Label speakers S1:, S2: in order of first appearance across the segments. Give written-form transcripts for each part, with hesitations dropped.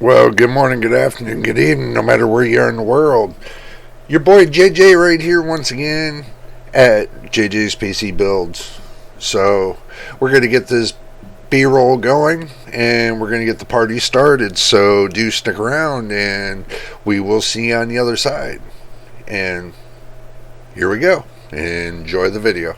S1: Well, good morning, good afternoon, good evening, no matter where you are in the world. Your boy JJ right here once again at jayjayspcbuilds. So, we're going to get this B-roll going and we're going to get the party started. So, do stick around and we will see you on the other side. And here we go. Enjoy the video.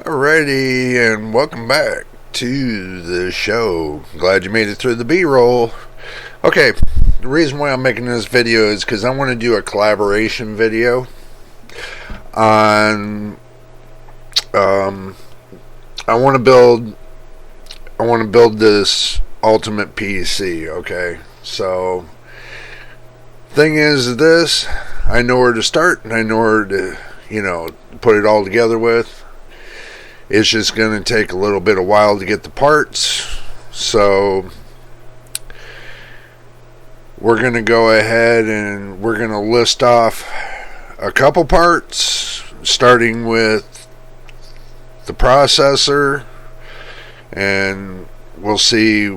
S1: Alrighty, and welcome back to the show. Glad you made it through the B-roll. Okay, the reason why I'm making this video is because I want to do a collaboration video on. I want to build this ultimate PC. Okay, so thing is this: I know where to start and I know where to put it all together with. It's just going to take a little bit of while to get the parts. So we're going to go ahead and we're going to list off a couple parts, starting with the processor, and we'll see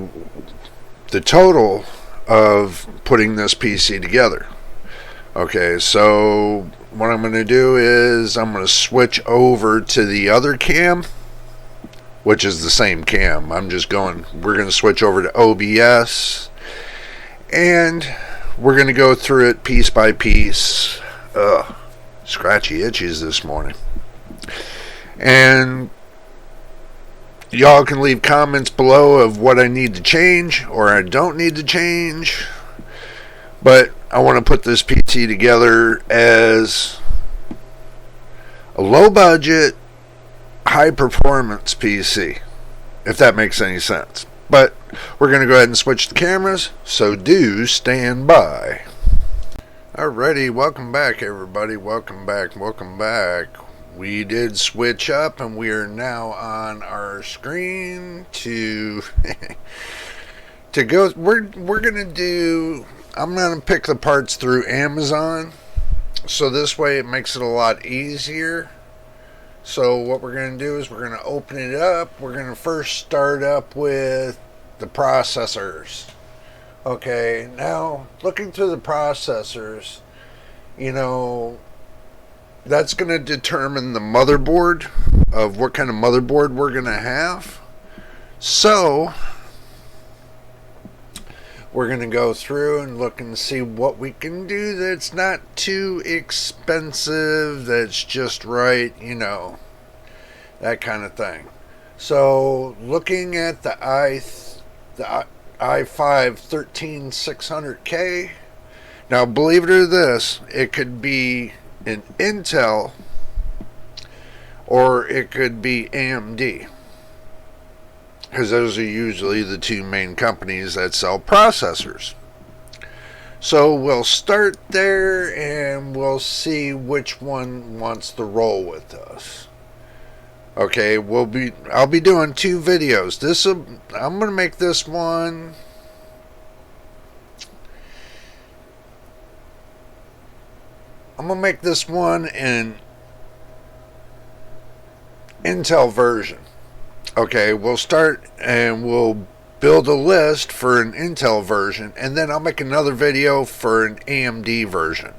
S1: the total of putting this PC together. Okay, so what I'm going to do is I'm going to switch over to the other cam, which is the same cam. We're going to switch over to OBS, and we're going to go through it piece by piece. Scratchy itchies this morning. And y'all can leave comments below of what I need to change or I don't need to change. But I want to put this PC together as a low budget, high performance PC, if that makes any sense. But we're going to go ahead and switch the cameras, so do stand by. Alrighty, welcome back everybody, welcome back. We did switch up and we are now on our screen to go. We're going to do, I'm going to pick the parts through Amazon, so this way it makes it a lot easier. So what we're going to do is we're going to open it up. We're going to first start up with the processors. Okay, now looking through the processors, that's going to determine the motherboard of what kind of motherboard we're going to have. So we're going to go through and look and see what we can do that's not too expensive, that's just right, that kind of thing. So looking at the i5 13600K, now believe it or this, it could be an Intel or it could be AMD, because those are usually the two main companies that sell processors. So we'll start there and we'll see which one wants to roll with us. Okay, I'll be doing two videos. I'm going to make this one an Intel version. Okay, we'll start and we'll build a list for an Intel version, and then I'll make another video for an AMD version.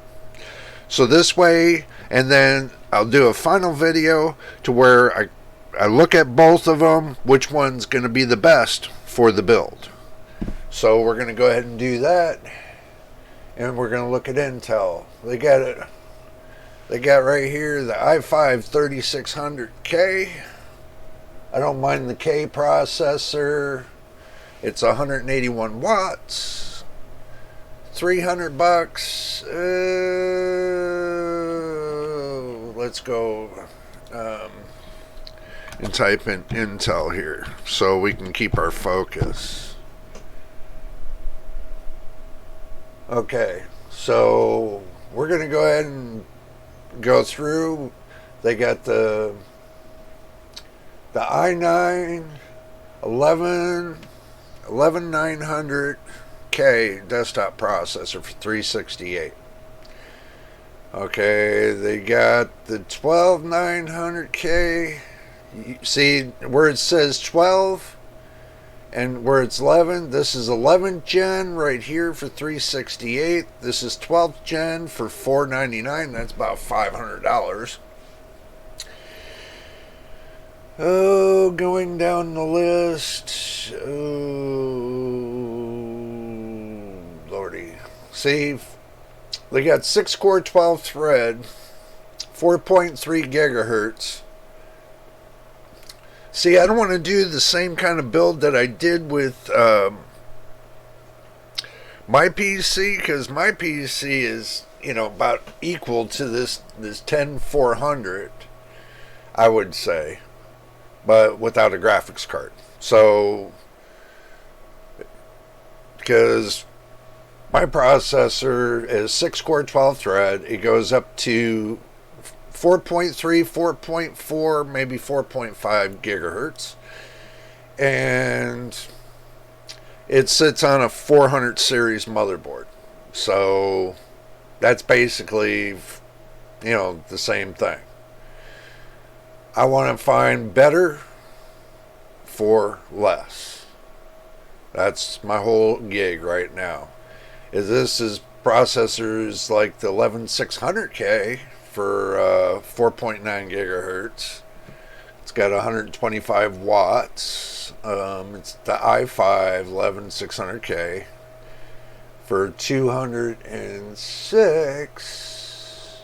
S1: So this way, and then I'll do a final video to where I look at both of them, which one's going to be the best for the build. So we're going to go ahead and do that, and we're going to look at Intel. They got right here the i5 3600K. I don't mind the K processor. It's 181 watts. $300. Let's go and type in Intel here so we can keep our focus. Okay, so we're going to go ahead and go through. They got the i9 11900K 1200K desktop processor for 368. Okay, they got the 12900K. See where it says 12 and where it's 11? This is 11th gen right here for 368. This is 12th gen for 499. That's about $500. Oh, going down the list. Oh, lordy. See, they got 6-core 12 thread, 4.3 gigahertz. See, I don't want to do the same kind of build that I did with my PC, because my PC is, about equal to this 10400, I would say, but without a graphics card. So, because my processor is 6-core 12 thread, it goes up to 4.3, 4.4, maybe 4.5 gigahertz. And it sits on a 400 series motherboard. So that's basically, the same thing. I want to find better for less. That's my whole gig right now. This is processors like the 11600K for 4.9 gigahertz. It's got 125 watts. It's the i5 11600K for 206.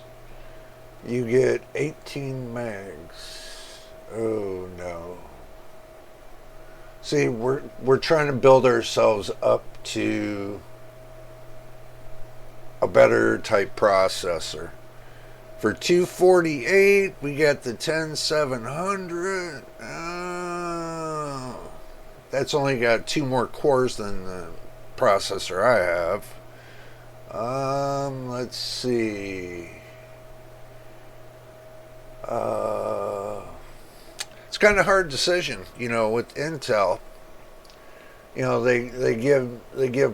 S1: You get 18 megs. Oh no. See, we're trying to build ourselves up to a better type processor. For 248, we got the 10700. That's only got 2 more cores than the processor I have. Let's see. It's kind of a hard decision, with Intel. They give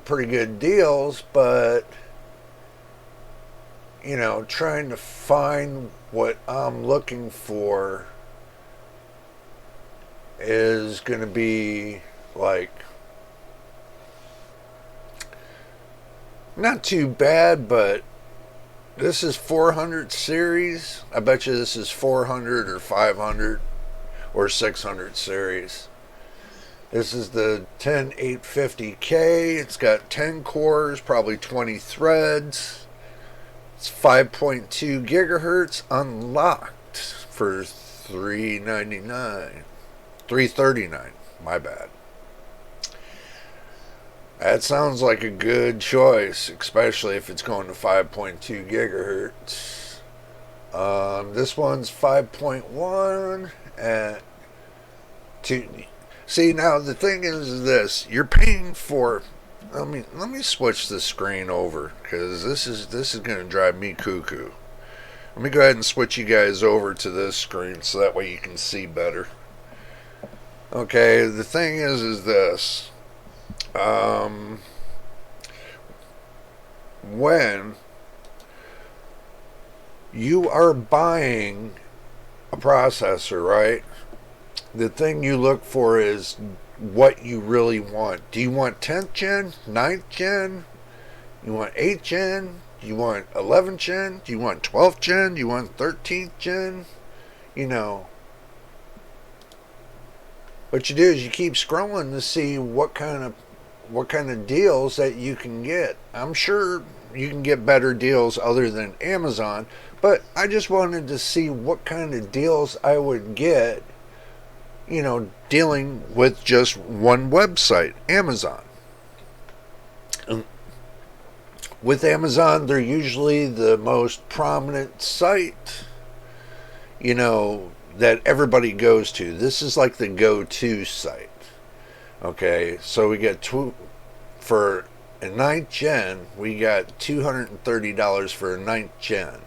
S1: pretty good deals, but trying to find what I'm looking for is going to be like not too bad, but this is 400 series. I bet you this is 400 or 500 or 600 series. This is the 10850K. It's got 10 cores, probably 20 threads. It's 5.2 gigahertz unlocked for $339. My bad. That sounds like a good choice, especially if it's going to 5.2 gigahertz. This one's 5.1 at 2. See, now the thing is this: you're paying for. Let me switch the screen over, because this is going to drive me cuckoo. Let me go ahead and switch you guys over to this screen so that way you can see better. Okay, the thing is this. When you are buying a processor, right, the thing you look for is what you really want. Do you want 10th gen, 9th gen? You want 8th gen? Do you want 11th gen? Do you want 12th gen? Do you want 13th gen? What you do is you keep scrolling to see what kind of deals that you can get. I'm sure you can get better deals other than Amazon, but I just wanted to see what kind of deals I would get, dealing with just one website, Amazon. With Amazon, they're usually the most prominent site, that everybody goes to. This is like the go-to site. Okay, so we got for a 9th gen, we got $230 for a 9th gen.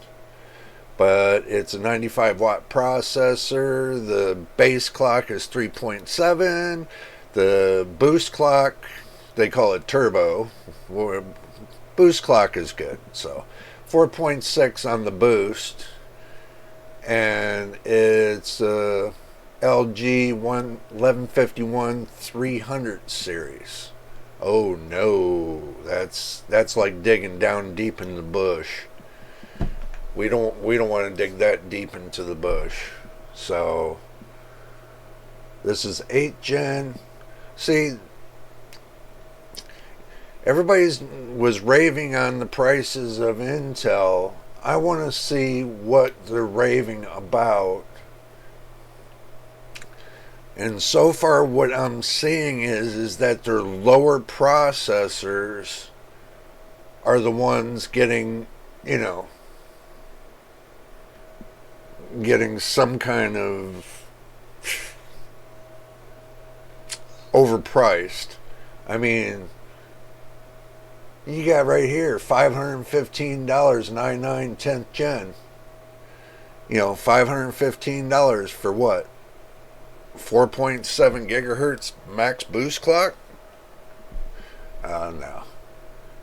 S1: But it's a 95 watt processor. The base clock is 3.7. The boost clock they call it turbo. Boost clock is good. So 4.6 on the boost, and it's LG 1151 300 series. Oh no, that's like digging down deep in the bush. We don't want to dig that deep into the bush. So this is 8th gen. See, everybody was raving on the prices of Intel. I want to see what they're raving about. And so far what I'm seeing is that their lower processors are the ones getting, getting some kind of overpriced. I mean, you got right here $515, 99 10th gen. $515 for what? 4.7 gigahertz max boost clock? No.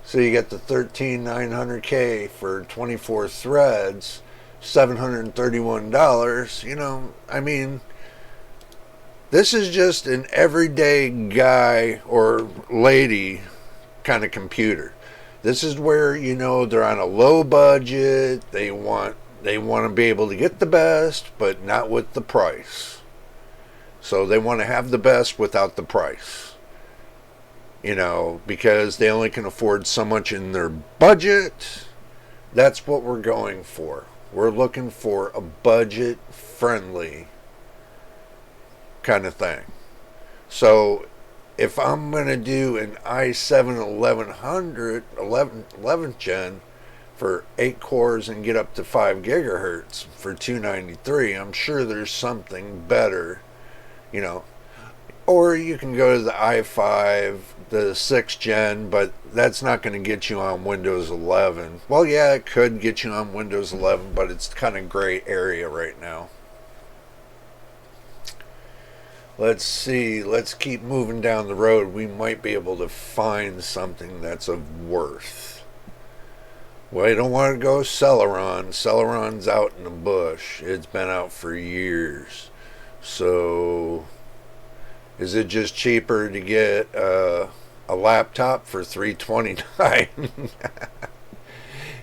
S1: So you get the 13900K for 24 threads, $731. I mean, this is just an everyday guy or lady kind of computer. This is where, they're on a low budget. They want to be able to get the best, but not with the price. So they want to have the best without the price. Because they only can afford so much in their budget. That's what we're going for. We're looking for a budget-friendly kind of thing. So if I'm going to do an i7 11th gen for 8 cores and get up to 5 gigahertz for $293, I'm sure there's something better. Or you can go to the i5, the 6th gen, but that's not going to get you on Windows 11. Well, yeah, it could get you on Windows 11, but it's kind of gray area right now. Let's see. Let's keep moving down the road. We might be able to find something that's of worth. Well, I don't want to go Celeron. Celeron's out in the bush. It's been out for years. So, is it just cheaper to get a laptop for $329?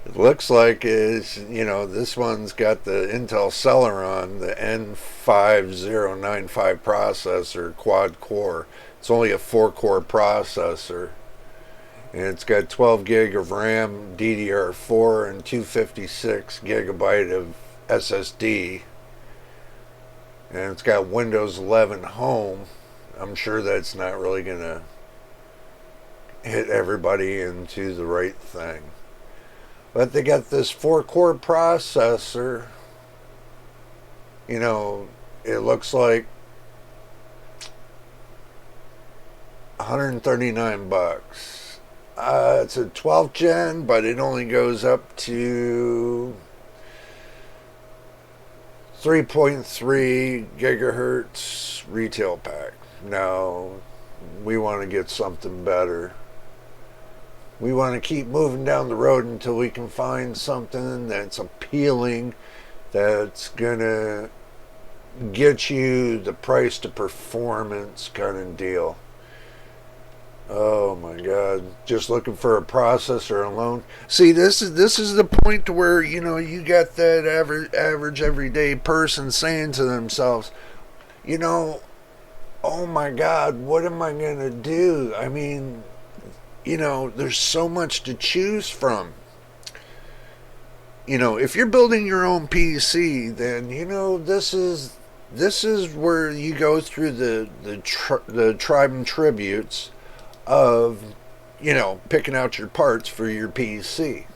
S1: It looks like it's, this one's got the Intel Celeron, the N5095 processor, quad core. It's only a 4-core processor. And it's got 12 gig of RAM, DDR4, and 256 gigabyte of SSD. And it's got Windows 11 Home. I'm sure that's not really going to hit everybody into the right thing. But they got this 4-core processor. It looks like $139. It's a 12th gen, but it only goes up to 3.3 gigahertz retail pack. Now, we want to get something better. We want to keep moving down the road until we can find something that's appealing, that's going to get you the price to performance kind of deal. Oh my God, just looking for a processor alone. See, this is the point to where, you got that average everyday person saying to themselves, oh my God, what am I going to do? I mean, there's so much to choose from. If you're building your own PC, then this is where you go through the tribe and tributes of picking out your parts for your PC.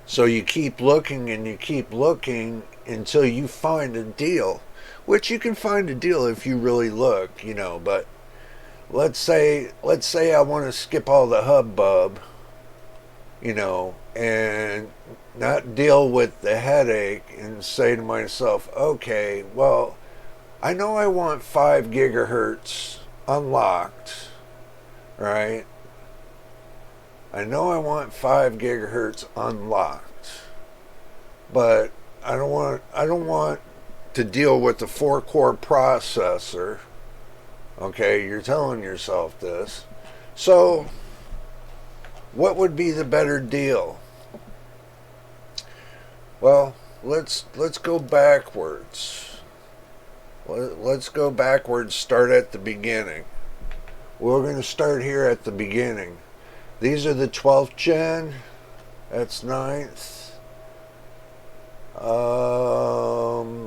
S1: So you keep looking and you keep looking until you find a deal, which you can find a deal if you really look, but let's say I want to skip all the hubbub, and not deal with the headache and say to myself, okay, well, I know I want 5 gigahertz unlocked, right? I know I want 5 gigahertz unlocked, but I don't want to deal with the 4-core processor. Okay, you're telling yourself this. So, what would be the better deal? Well, let's go backwards. Let's go backwards, start at the beginning. We're going to start here at the beginning. These are the 12th gen. That's 9th.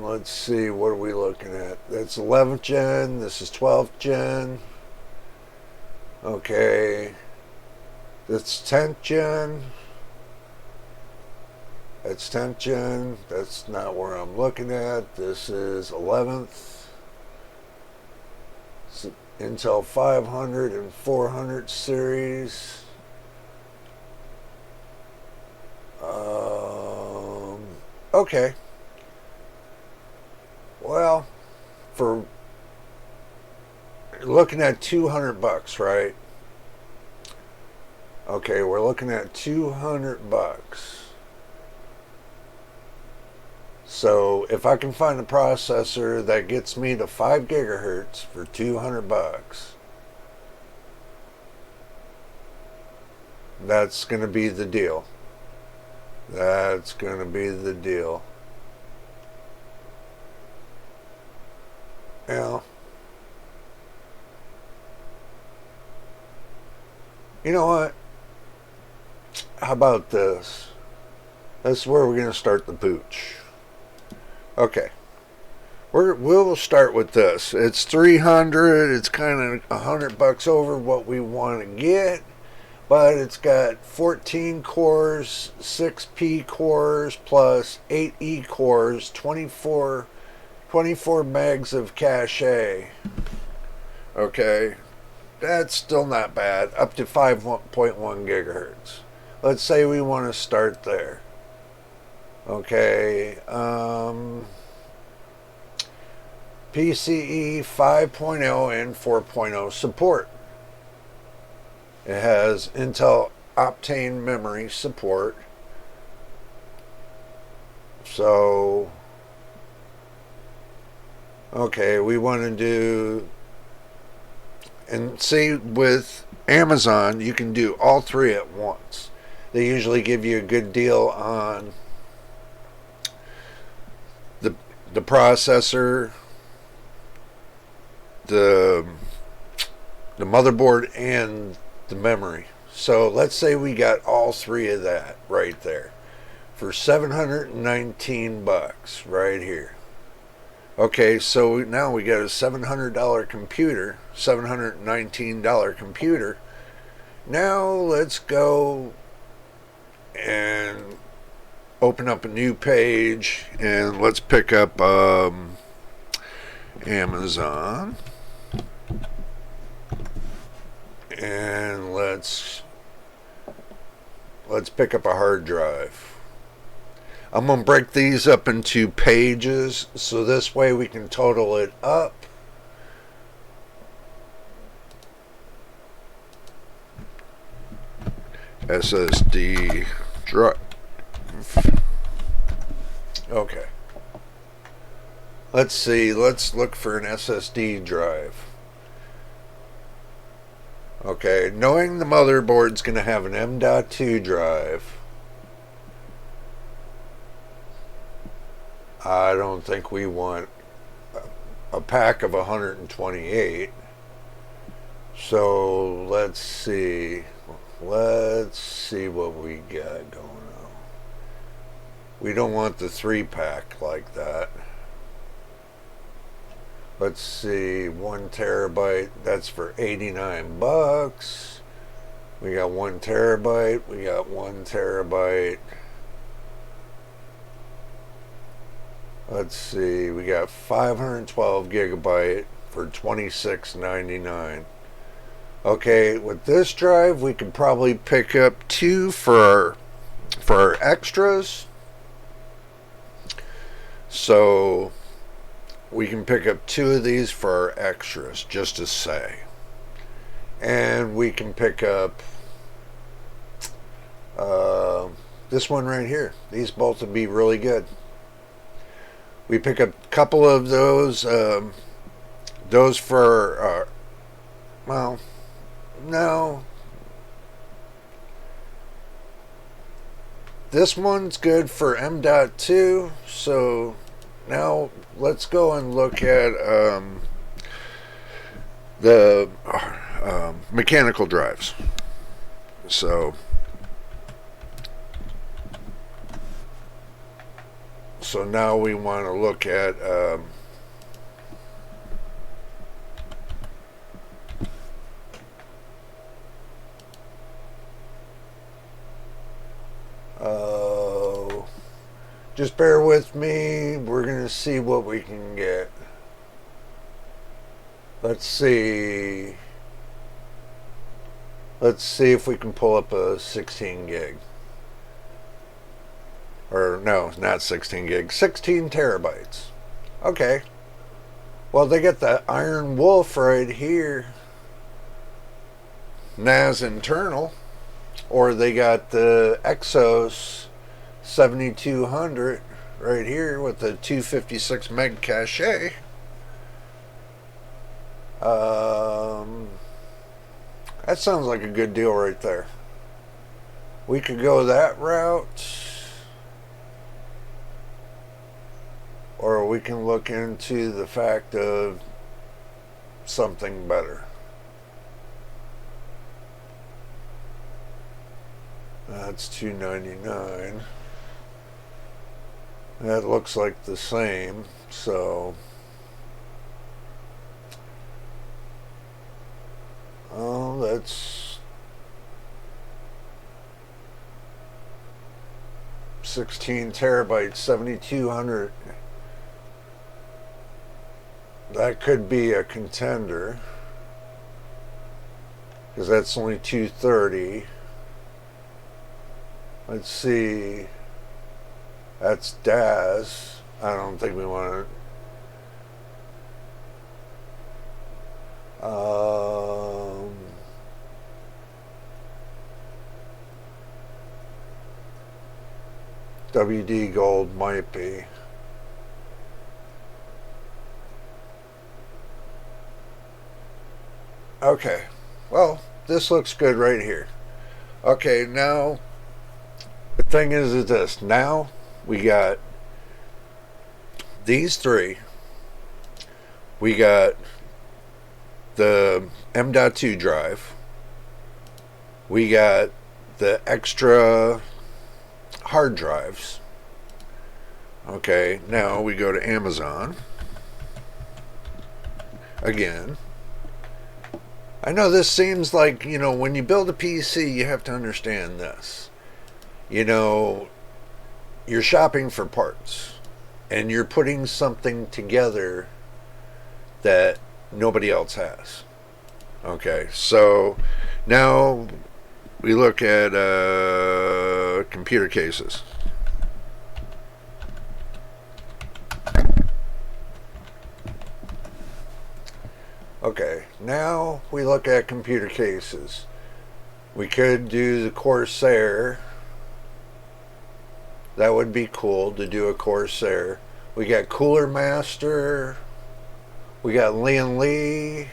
S1: Let's see, what are we looking at? That's 11th gen. This is 12th gen. Okay. That's 10th gen. That's 10th gen. That's not where I'm looking at. This is 11th. It's Intel 500 and 400 series. Okay. Well, for looking at $200, right? Okay, we're looking at $200. So if I can find a processor that gets me to 5 gigahertz for $200, that's going to be the deal. That's going to be the deal. Now, you know what? How about this? That's where we're going to start the pooch. Okay. We'll start with this. It's 300. It's kind of $100 over what we want to get. But it's got 14 cores, 6P cores, plus 8E cores, 24 megs of cache. Okay, that's still not bad. Up to 5.1 gigahertz. Let's say we want to start there. Okay, PCE 5.0 and 4.0 support. It has Intel Optane memory support. So, okay, we want to do, and see, with Amazon, you can do all 3 at once. They usually give you a good deal on the processor, the motherboard, and the memory. So let's say we got all 3 of that right there for $719 right here. Okay, so now we got a $700 computer, $719 computer. Now let's go and open up a new page, and let's pick up Amazon. And let's pick up a hard drive. I'm going to break these up into pages, so this way we can total it up. SSD drive. Okay. Let's see. Let's look for an SSD drive. Okay, knowing the motherboard's going to have an M.2 drive, I don't think we want a pack of 128. So let's see what we got going on. We don't want the 3-pack like that. Let's see, 1 terabyte, that's for $89. We got 1 terabyte, we got 1 terabyte. Let's see, we got 512 gigabyte for $26.99. Okay, with this drive, we could probably pick up 2 for our extras. So we can pick up 2 of these for our extras, just to say. And we can pick up this one right here. These both would be really good. We pick up a couple of those for, well, no. This one's good for M.2, so now let's go and look at the mechanical drives. So now we want to look at just bear with me. We're going to see what we can get. Let's see if we can pull up a 16 gig. Or no, not 16 gig, 16 terabytes. Okay. Well, they got the Iron Wolf right here. NAS internal. Or they got the Exos 7200 right here with the 256 meg cache. That sounds like a good deal right there. We could go that route, or we can look into the fact of something better. That's $299. That looks like the same, so that's 16 terabytes, 7200. That could be a contender, because that's only 230. Let's see. That's DAS. I don't think we want to. WD Gold might be. Okay. Well, this looks good right here. Okay, now the thing is this. Now we got these three. We got the M.2 drive. We got the extra hard drives. Okay, now we go to Amazon. Again. I know this seems like, when you build a PC, you have to understand this. You're shopping for parts, and you're putting something together that nobody else has. Okay, so now we look at computer cases. Okay, now we look at computer cases. We could do the Corsair. That would be cool to do a Corsair. We got Cooler Master. We got Lian Li.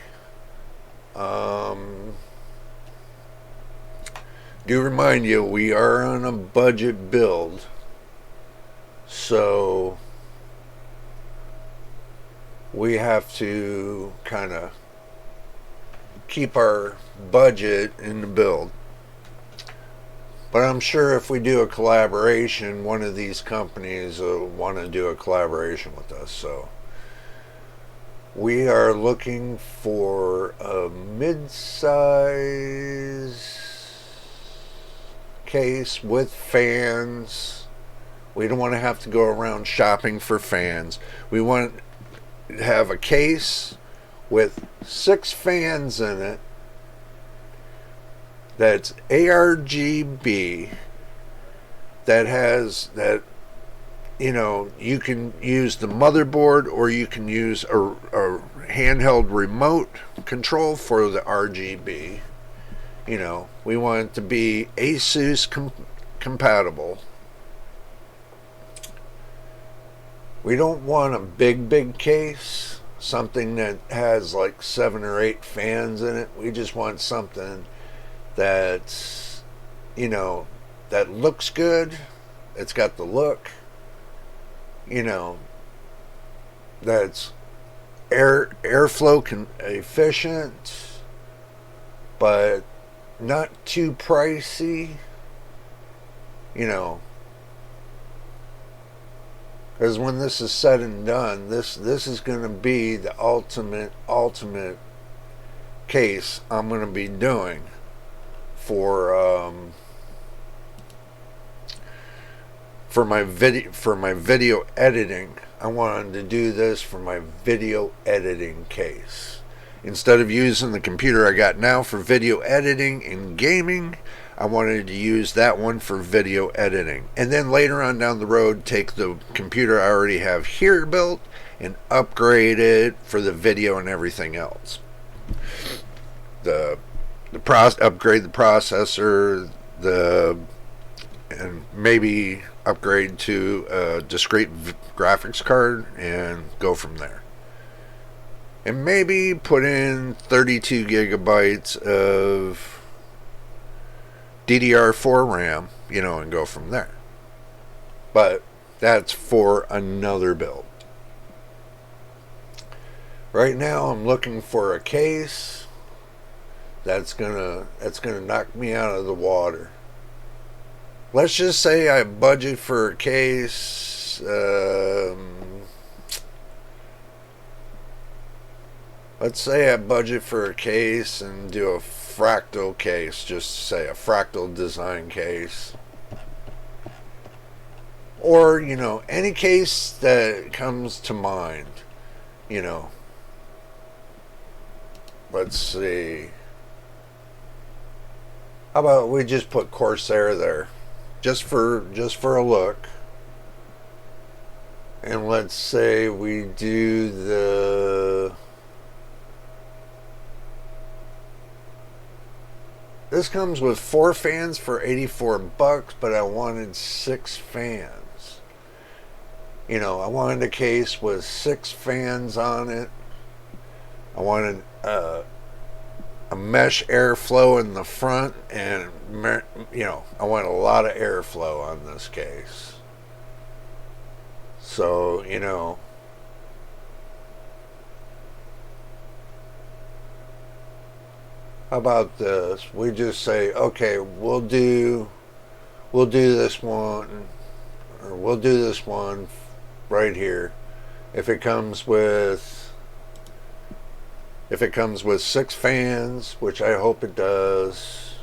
S1: Do remind you, we are on a budget build. So we have to kind of keep our budget in the build. But I'm sure if we do a collaboration, one of these companies will want to do a collaboration with us. So we are looking for a mid-size case with fans. We don't want to have to go around shopping for fans. We want to have a case with 6 fans in it that's ARGB, that you can use the motherboard, or you can use a handheld remote control for the RGB. We want it to be ASUS compatible. We don't want a big case, something that has like 7 or 8 fans in it. We just want something that's, that looks good. It's got the look, that's airflow efficient, but not too pricey, because when this is said and done, this is going to be the ultimate case I'm going to be doing for my video editing. I wanted to do this for my video editing case. Instead of using the computer I got now for video editing and gaming, I wanted to use that one for video editing. And then later on down the road, take the computer I already have here built and upgrade it for the video and everything else. Upgrade the processor, and maybe upgrade to a discrete graphics card and go from there. And maybe put in 32 gigabytes of DDR4 RAM, and go from there. But that's for another build. Right now I'm looking for a case that's gonna knock me out of the water. Let's just say I budget for a case, let's say I budget for a case and do a fractal case, just say a fractal design case. Or, any case that comes to mind, Let's see. How about we just put Corsair there? Just for a look. And let's say we do this comes with 4 fans for $84, but I wanted 6 fans. I wanted a case with 6 fans on it. I wanted a mesh airflow in the front, and I want a lot of airflow on this case. So, how about this? We just say, okay, we'll do this one, or we'll do this one right here. If it comes with 6 fans, which I hope it does.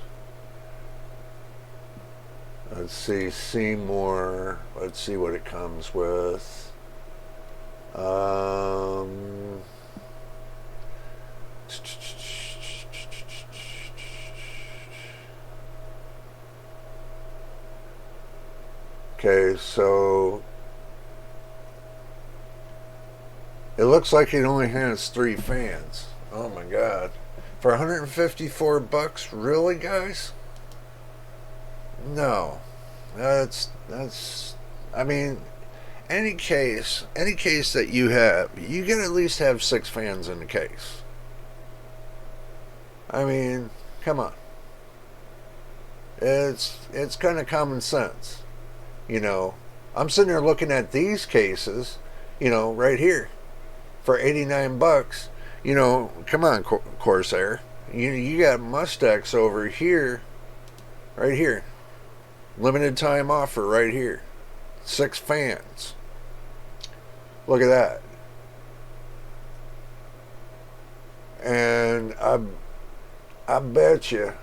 S1: Let's see, Seymour. Let's see what it comes with. Okay, so it looks like it only has 3 fans. Oh my god. For $154, really, guys? No. That's I mean, any case that you have, you can at least have 6 fans in the case. I mean, come on. It's kind of common sense. I'm sitting there looking at these cases, right here for $89. Come on, Corsair. You got Mustex over here, right here. Limited time offer right here. 6 fans. Look at that. And I bet you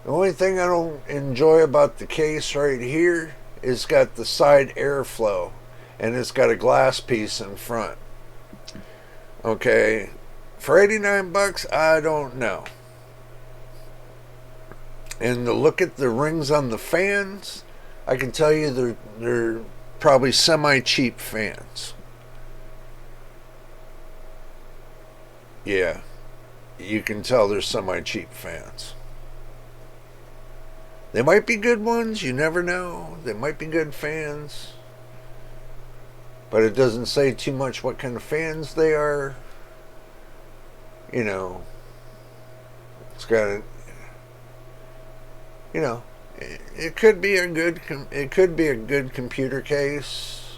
S1: the only thing I don't enjoy about the case right here is got the side airflow, and it's got a glass piece in front. Okay, for $89, I don't know. And to look at the rings on the fans, I can tell you they're probably semi-cheap fans. Yeah, you can tell they're semi-cheap fans. They might be good ones, you never know. They might be good fans. But it doesn't say too much what kind of fans they are. You know, it's got a, you know, it could be a good computer case.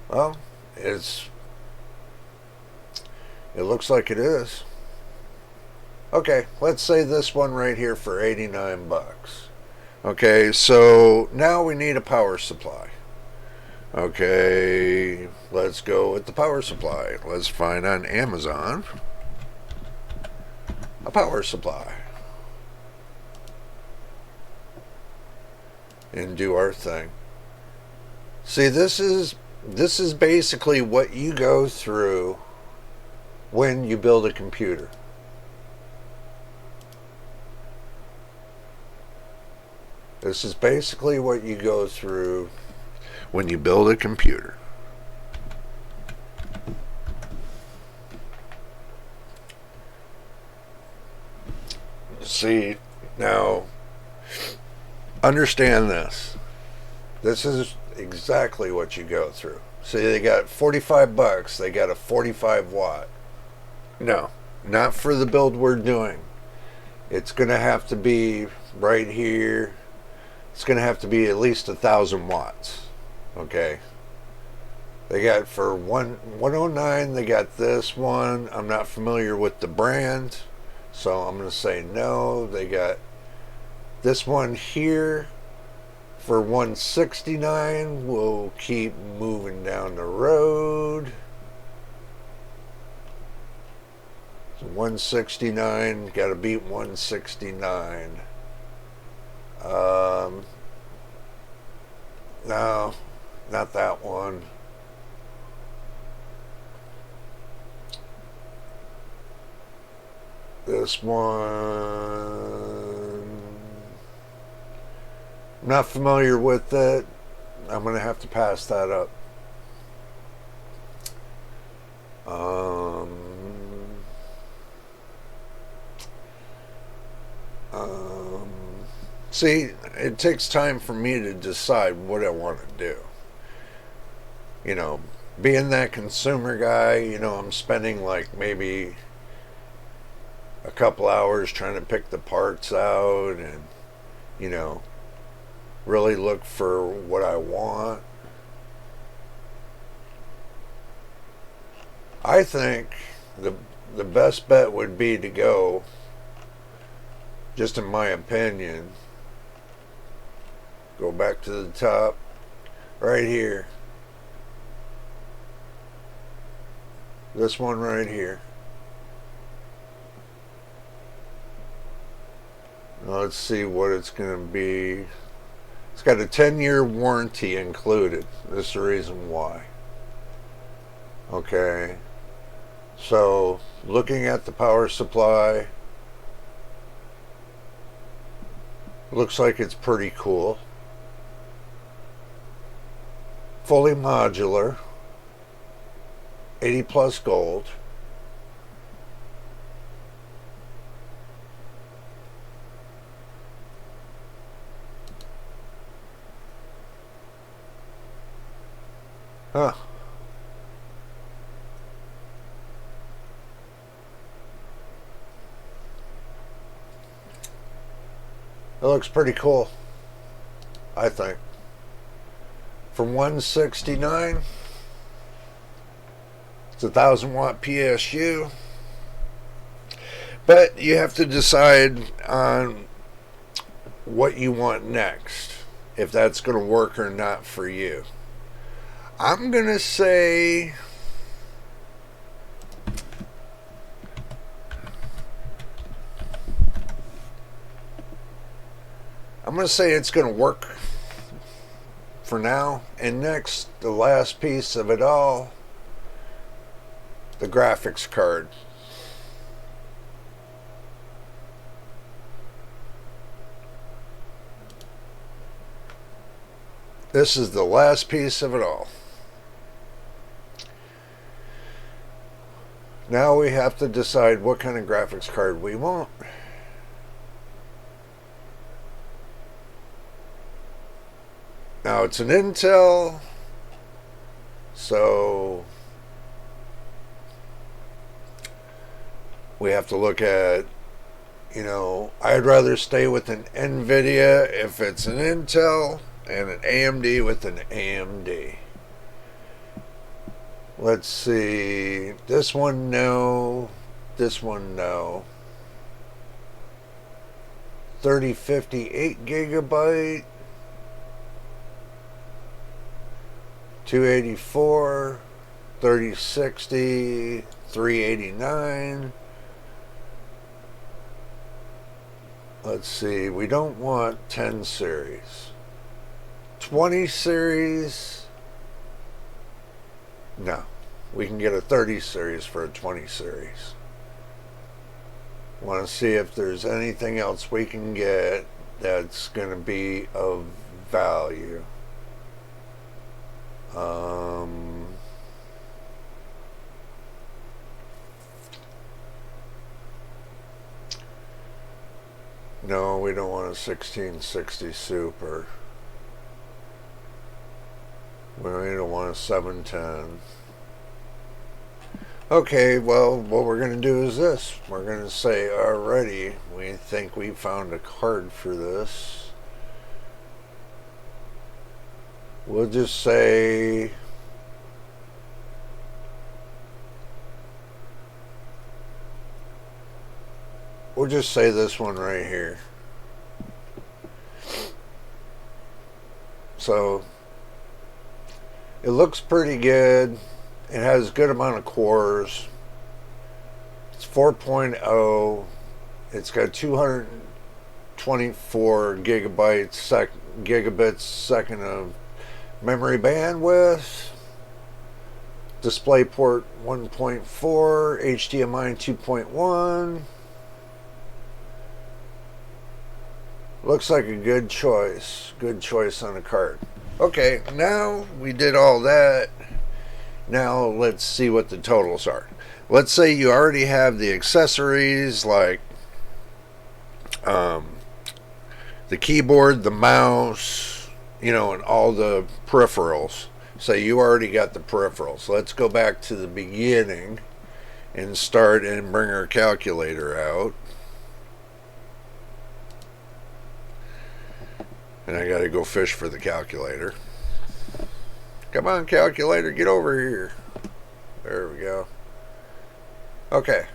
S1: Well, it looks like it is. Okay, let's say this one right here for 89 bucks. Okay, so now we need a power supply. Okay, let's go with the power supply. Let's find on Amazon a power supply and do our thing. See, this is basically what you go through when you build a computer. This is basically what you go through when you build a computer. See, now, understand this. This is exactly what you go through. See, they got 45 bucks. They got a 45 watt. No, not for the build we're doing. It's going to have to be right here. It's going to have to be at least 1,000 watts. Okay. They got for 109, they got this one. I'm not familiar with the brand, so I'm going to say no. They got this one here for 169. We'll keep moving down the road. So 169, got to beat 169. No, not that one. This one, I'm not familiar with it. I'm going to have to pass that up. See, it takes time for me to decide what I want to do. You know, being that consumer guy, you know, I'm spending like maybe a couple hours trying to pick the parts out and, you know, really look for what I want. I think the best bet would be to go, just in my opinion, go back to the top right here. This one right here. Now let's see what it's going to be. It's got a 10-year warranty included. This is the reason why. Okay. So, looking at the power supply, looks like it's pretty cool. Fully modular, 80 plus gold. Huh. It looks pretty cool, I think. For 169, it's 1,000 watt PSU. But you have to decide on what you want next, if that's going to work or not for you. I'm going to say it's going to work for now. And next, the last piece of it all, the graphics card. This is the last piece of it all. Now we have to decide what kind of graphics card we want. Now it's an Intel, so we have to look at, I'd rather stay with an NVIDIA if it's an Intel, and an AMD with an AMD. Let's see, this one no, this one no. 3050 8GB, 284, 3060, 389. Let's see, we don't want 10 series. 20 series, no. We can get a 30 series for a 20 series. Want to see if there's anything else we can get that's going to be of value. No, we don't want a 1660 Super. We don't want a 710. Okay, well, what we're going to do is this. We're going to say, alrighty, we think we found a card for this. We'll just say this one right here. So it looks pretty good. It has a good amount of cores. It's 4.0. It's got 224 gigabits second of memory bandwidth. Display port 1.4, HDMI 2.1. Looks like a good choice. Good choice on a card. Okay, now we did all that. Now let's see what the totals are. Let's say you already have the accessories like the keyboard, the mouse, and all the peripherals. So you already got the peripherals. Let's go back to the beginning and start and bring our calculator out. And I gotta go fish for the calculator. Come on, calculator, get over here. There we go. Okay.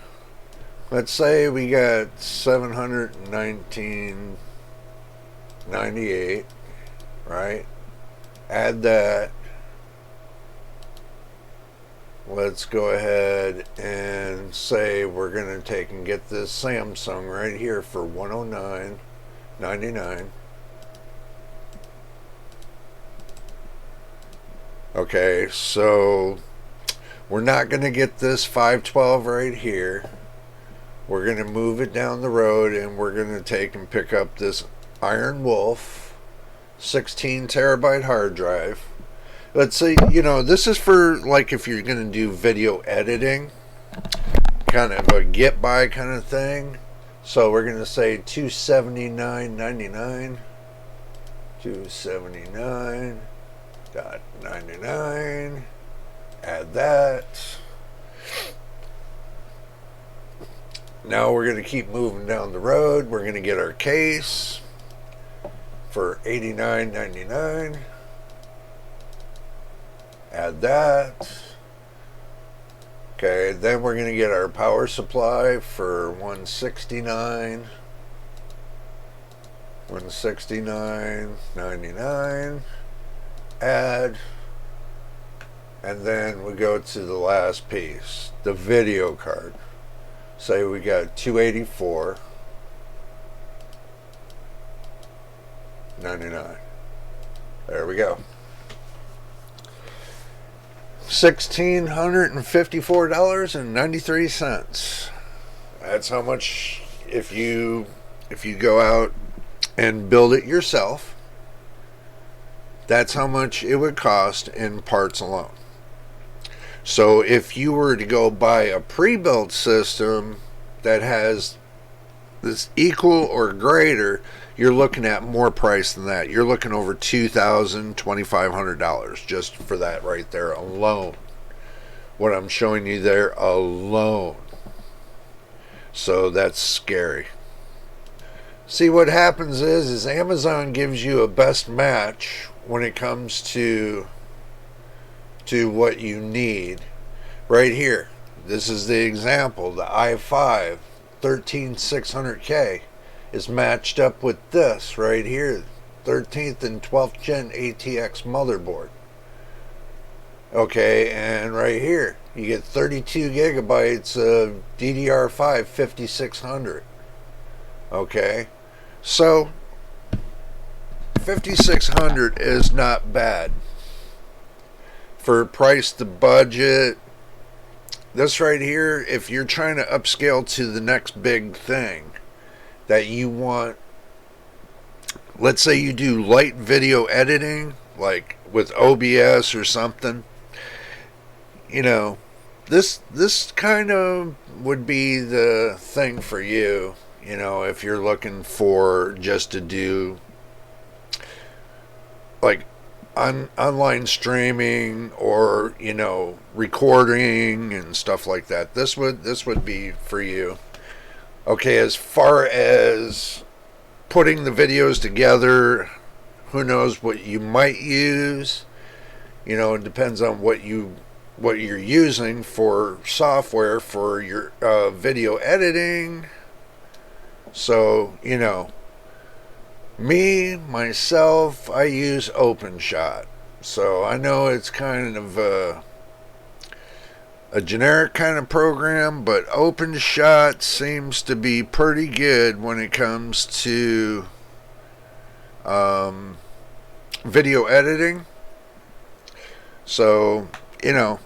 S1: Let's say we got 719.98, right? Add that. Let's go ahead and say we're going to take and get this Samsung right here for $109.99. Okay, so we're not going to get this 512 right here. We're going to move it down the road and we're going to take and pick up this Iron Wolf 16 terabyte hard drive. Let's say, this is for like if you're going to do video editing, kind of a get by kind of thing. So we're going to say $279.99. $279.99. Add that. Now we're going to keep moving down the road. We're going to get our case for $89.99. Add that. Okay, then we're going to get our power supply for $169. $169.99. Add. And then we go to the last piece, the video card. Say we got $284.99. There we go. $1,654.93. That's how much if you go out and build it yourself. That's how much it would cost in parts alone. So if you were to go buy a pre-built system that has this equal or greater, you're looking at more price than that. You're looking over $2,000, $2,500 just for that right there alone. What I'm showing you there alone. So that's scary. See, what happens is Amazon gives you a best match when it comes to what you need. Right here, this is the example. The i5 13600K is matched up with this right here, 13th and 12th gen ATX motherboard. Okay, and right here you get 32 gigabytes of DDR5 5600. Okay, so 5600 is not bad for price to budget. This right here, if you're trying to upscale to the next big thing that you want, let's say you do light video editing, like with OBS or something, you know, this kind of would be the thing for you, you know, if you're looking for just to do like online streaming or, you know, recording and stuff like that. This would be for you. Okay, as far as putting the videos together, who knows what you might use. You know, it depends on what you're using for software for your video editing. So, you know, myself, I use OpenShot. So I know it's kind of a generic kind of program, but OpenShot seems to be pretty good when it comes to video editing. So, you know,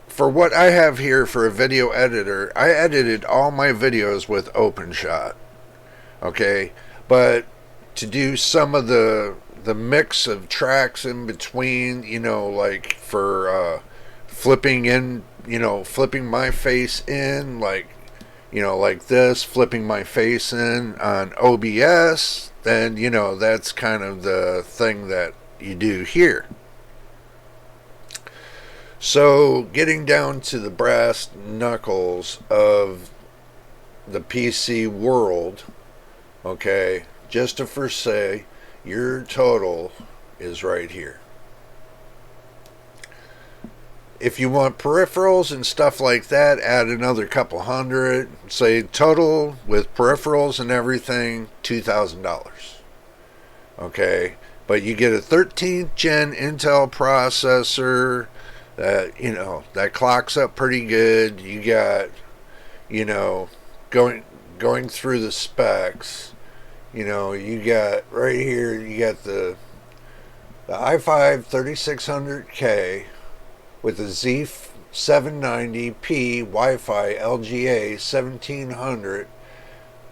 S1: for what I have here for a video editor, I edited all my videos with OpenShot. Okay, but to do some of the mix of tracks in between, you know, like for flipping in, you know, flipping my face in, like, you know, like this, flipping my face in on OBS, then, you know, that's kind of the thing that you do here. So getting down to the brass knuckles of the PC world, okay, just to first say, your total is right here. If you want peripherals and stuff like that, add another couple hundred. Say total with peripherals and everything, $2,000. Okay, but you get a 13th gen Intel processor that, you know, that clocks up pretty good. You got, you know, going through the specs. You know, you got right here, you got the i5 3600K with the Z790P Wi-Fi LGA 1700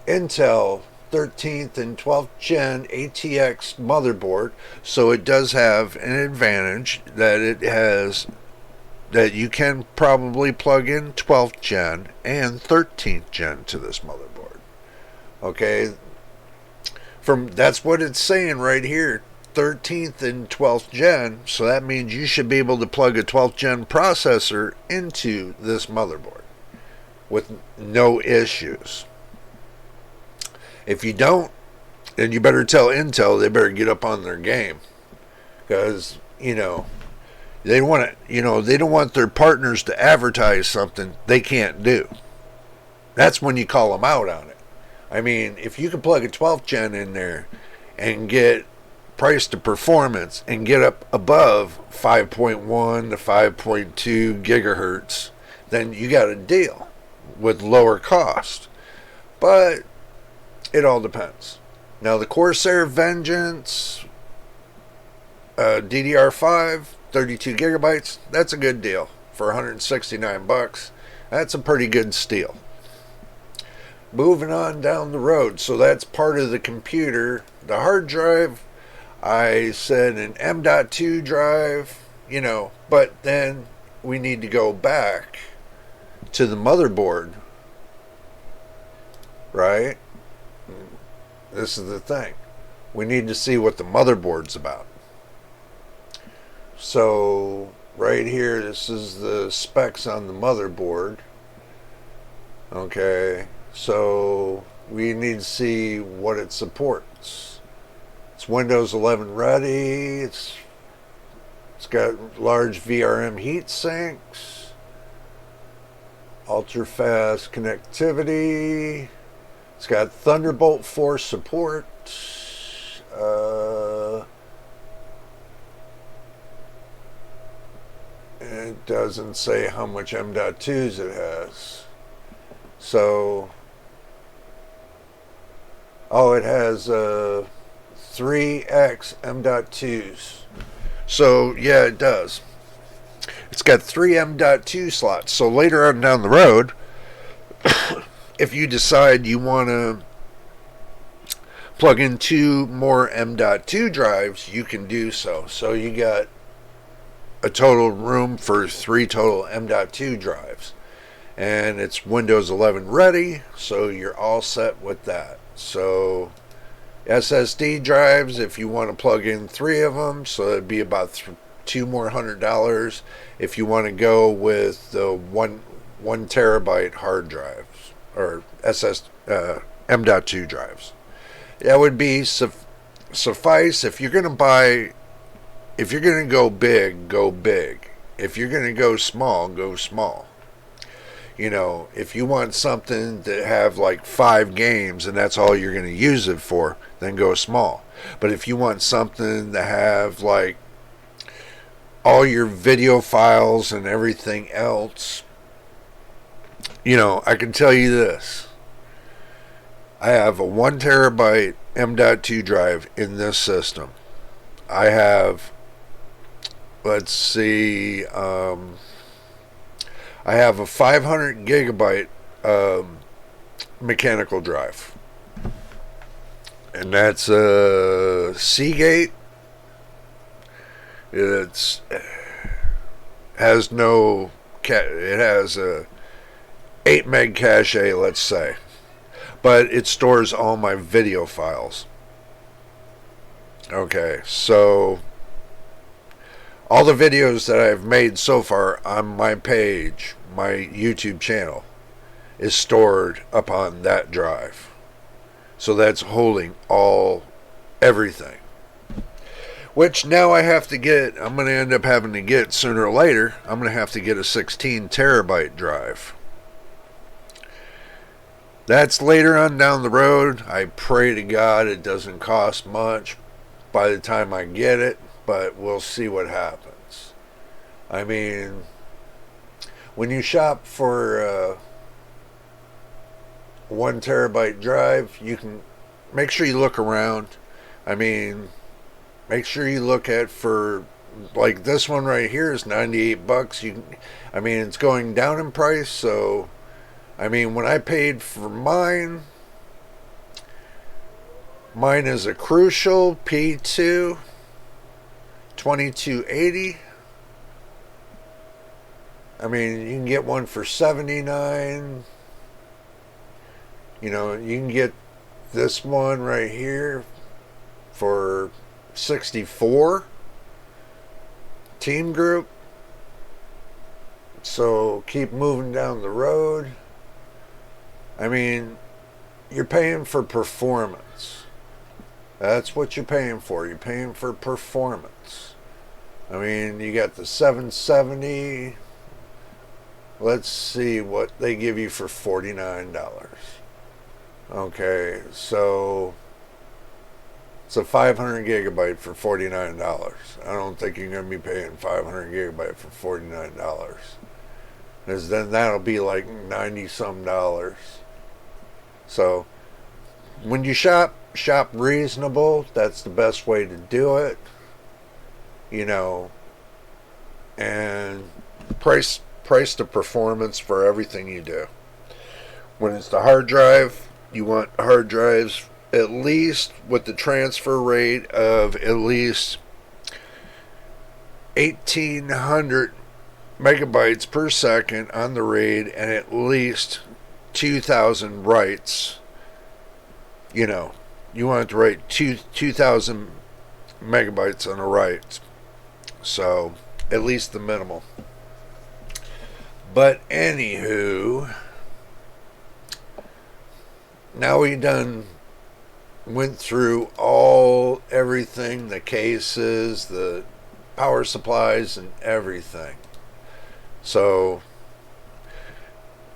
S1: Intel 13th and 12th gen ATX motherboard. So it does have an advantage that it has, that you can probably plug in 12th gen and 13th gen to this motherboard. Okay, that's what it's saying right here, 13th and 12th gen. So that means you should be able to plug a 12th gen processor into this motherboard with no issues. If you don't, then you better tell Intel they better get up on their game, because, you know, they want to, you know, they don't want their partners to advertise something they can't do. That's when you call them out on it. I mean, if you can plug a 12th gen in there and get price to performance and get up above 5.1 to 5.2 gigahertz, then you got a deal with lower cost. But it all depends. Now the Corsair Vengeance DDR5 32 gigabytes, that's a good deal for $169. That's a pretty good steal. Moving on down the road, so that's part of the computer. The hard drive, I said an M.2 drive, but then we need to go back to the motherboard, right? This is the thing. We need to see what the motherboard's about. So right here, this is the specs on the motherboard. Okay, so we need to see what it supports. It's Windows 11 ready. It's got large VRM heat sinks, ultra fast connectivity. It's got Thunderbolt 4 support. It doesn't say how much M.2s it has. So, it has 3x M.2s. So, yeah, it does. It's got 3 M.2 slots. So later on down the road, if you decide you want to plug in 2 more M.2 drives, you can do so. So you got a total room for 3 total M.2 drives. And it's Windows 11 ready, so you're all set with that. So SSD drives, if you want to plug in 3 of them, so it'd be about $200 more. If you want to go with the 1 terabyte hard drives or M.2 drives, that would be suffice. If you're going to go big, go big. If you're going to go small, go small. If you want something to have like 5 games and that's all you're going to use it for, then go small. But if you want something to have like all your video files and everything else, I can tell you this. I have a 1 terabyte M.2 drive in this system. I have, let's see, I have a 500 gigabyte mechanical drive. And that's a Seagate. It has a 8 meg cache, let's say. But it stores all my video files. Okay, so all the videos that I've made so far on my page, my YouTube channel, is stored upon that drive. So that's holding everything. Which now I'm going to end up having to get sooner or later, I'm going to have to get a 16 terabyte drive. That's later on down the road. I pray to God it doesn't cost much by the time I get it, but we'll see what happens. I mean, when you shop for a 1 terabyte drive, you can make sure you look around. I mean, make sure you look for, like, this one right here is $98. It's going down in price. So when I paid for mine is a Crucial P2 2280. You can get one for $79. You can get this one right here for $64. Team Group. So keep moving down the road. You're paying for performance. That's what you're paying for. You're paying for performance. You got the 770. Let's see what they give you for $49. Okay, so it's a 500 gigabyte for $49. I don't think you're going to be paying 500 gigabyte for $49. Because then that'll be like 90 some dollars. So when you shop reasonable. That's the best way to do it. And price the performance for everything you do. When it's the hard drive, you want hard drives at least with the transfer rate of at least 1800 megabytes per second on the RAID and at least 2000 writes. You want to write 2000 megabytes on a write. So, at least the minimal. But anywho, now we done went through everything, the cases, the power supplies, and everything. So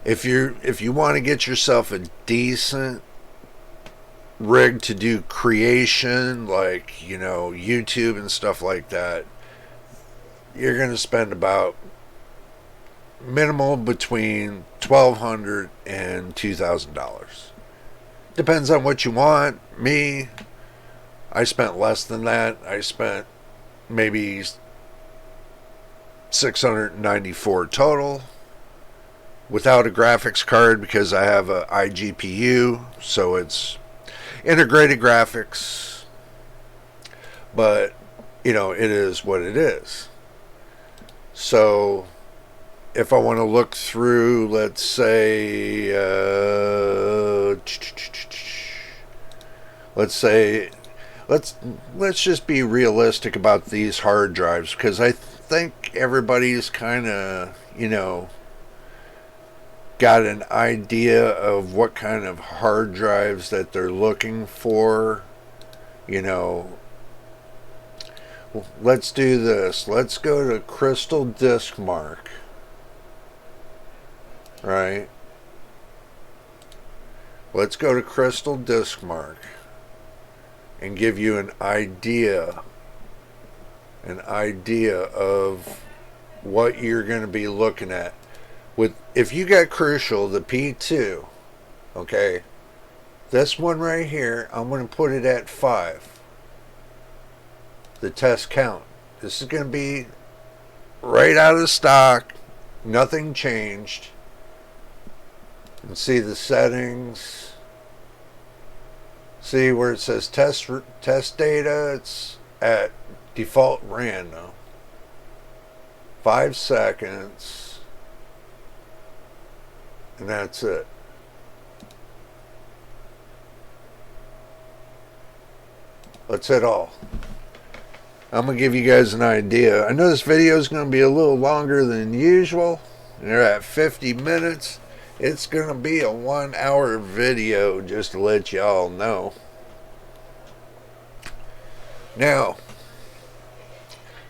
S1: if you want to get yourself a decent rig to do creation, like YouTube and stuff like that, you're going to spend about minimal between $1,200 and $2,000. Depends on what you want. Me, I spent less than that. I spent maybe $694 total without a graphics card because I have a iGPU, so it's integrated graphics. But it is what it is. So if I want to look through, let's say, let's just be realistic about these hard drives, because I think everybody's kind of, got an idea of what kind of hard drives that they're looking for. Let's do this. Let's go to Crystal Disk Mark. Right? Let's go to Crystal Disk Mark and give you an idea of what you're going to be looking at. If you got Crucial, the P2, okay, this one right here, I'm going to put it at 5. The test count. This is going to be right out of stock. Nothing changed. And see the settings. See where it says test data. It's at default random. 5 seconds. And that's it. That's it all. I'm going to give you guys an idea. I know this video is going to be a little longer than usual. They're at 50 minutes. It's going to be a 1-hour video, just to let y'all know. Now,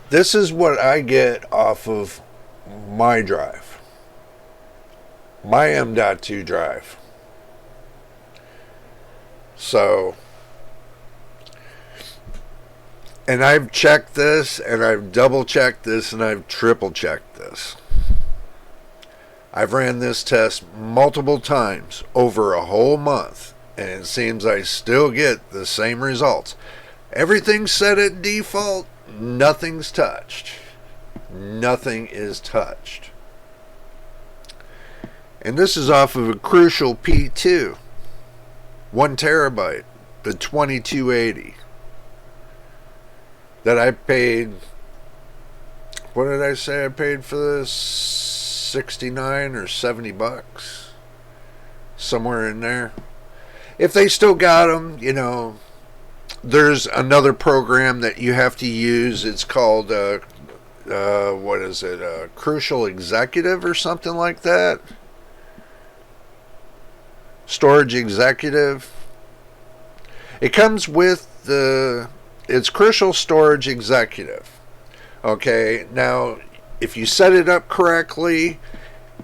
S1: this is what I get off of my drive. My M.2 drive. So, and I've checked this, and I've double checked this, and I've triple checked this. I've ran this test multiple times over a whole month, and it seems I still get the same results. Everything's set at default. Nothing's touched. Nothing is touched. And this is off of a Crucial P2. 1 terabyte. The 2280. That I paid, what did I say I paid for this? 69 or 70 bucks. Somewhere in there. If they still got them, there's another program that you have to use. It's called, what is it? Crucial Executive or something like that. Storage Executive. It comes with it's Crucial Storage Executive. Okay, now if you set it up correctly,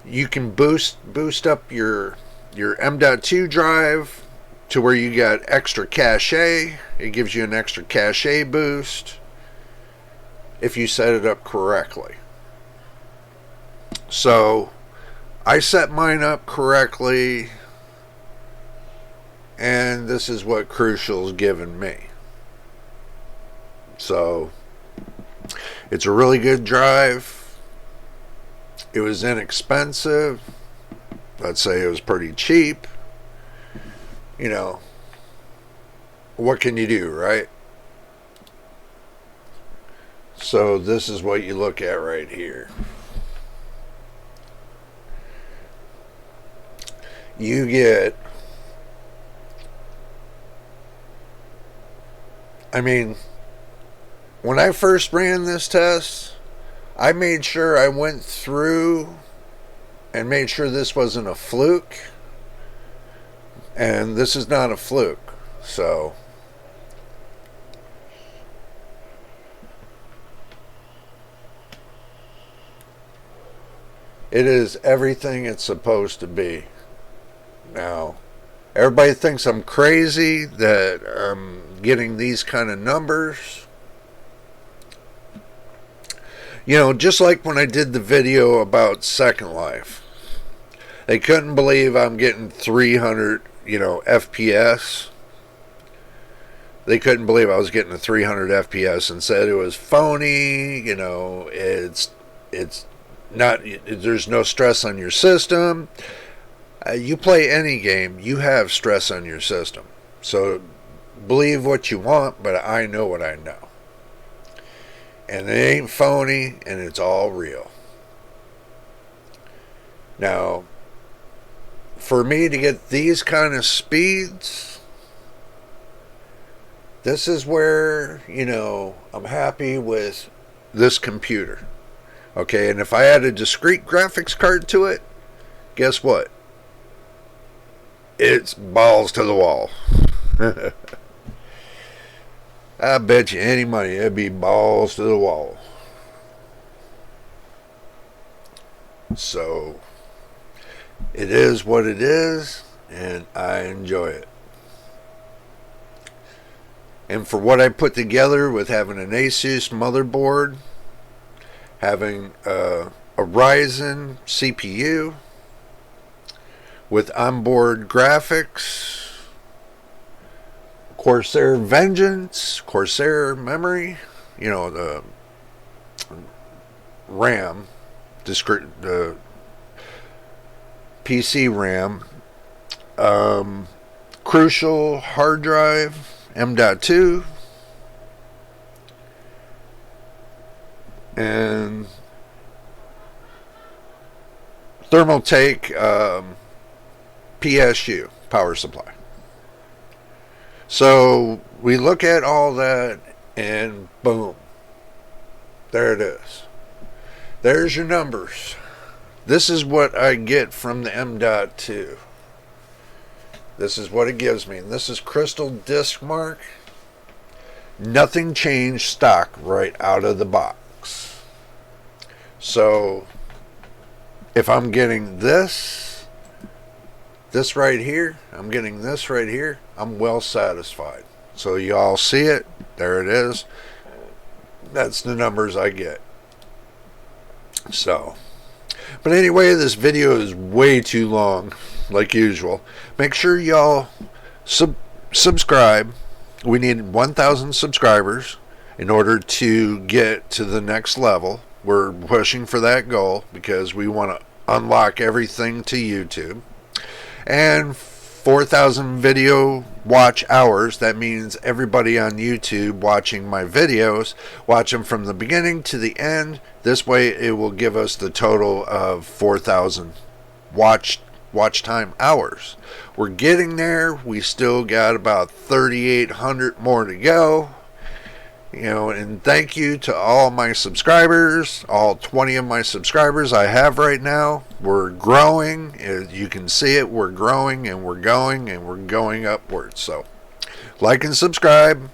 S1: you can boost up your M.2 drive to where you got extra cache. It gives you an extra cache boost if you set it up correctly. So I set mine up correctly, and this is what Crucial's given me. So it's a really good drive. It was inexpensive. I'd say it was pretty cheap. what can you do, right? So this is what you look at right here. You get, I mean, when I first ran this test, I made sure I went through and made sure this wasn't a fluke. And this is not a fluke. So it is everything it's supposed to be. Now, everybody thinks I'm crazy that I'm getting these kind of numbers. You know, just like when I did the video about Second Life. They couldn't believe I'm getting 300, FPS. They couldn't believe I was getting a 300 FPS and said it was phony. It's not. There's no stress on your system. You play any game, you have stress on your system. So believe what you want, but I know what I know. And it ain't phony, and it's all real. Now, for me to get these kind of speeds, this is where, I'm happy with this computer. Okay, and if I add a discrete graphics card to it, guess what? It's balls to the wall. I bet you any money it'd be balls to the wall. So it is what it is, and I enjoy it. And for what I put together with having an Asus motherboard, having a Ryzen CPU with onboard graphics, Corsair Vengeance, Corsair memory, the RAM, the PC RAM, Crucial hard drive, M.2, and Thermaltake PSU power supply. So we look at all that, and boom, there it is. There's your numbers. This is what I get from the M.2. This is what it gives me. And this is Crystal Disc Mark. Nothing changed, stock right out of the box. So if I'm getting this right here, I'm getting this right here, I'm well satisfied. So you all see it. There it is. That's the numbers I get. So, but anyway, this video is way too long, like usual. Make sure y'all subscribe. We need 1,000 subscribers in order to get to the next level. We're pushing for that goal because we want to unlock everything to YouTube. And 4,000 video watch hours. That means everybody on YouTube watching my videos, watch them from the beginning to the end. This way it will give us the total of 4,000 watch time hours. We're getting there. We still got about 3,800 more to go. And thank you to all my subscribers, all 20 of my subscribers I have right now. We're growing. As you can see it, we're growing, and we're going upwards. So, like and subscribe.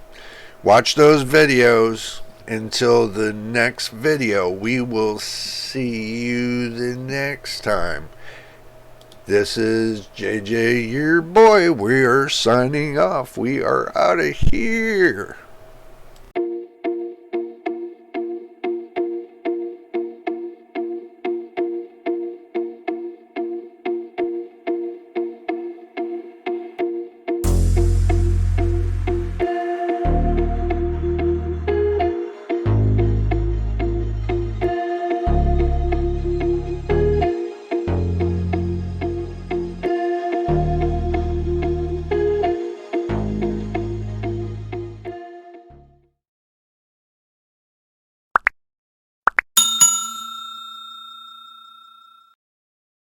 S1: Watch those videos. Until the next video, we will see you the next time. This is JJ, your boy. We are signing off. We are out of here.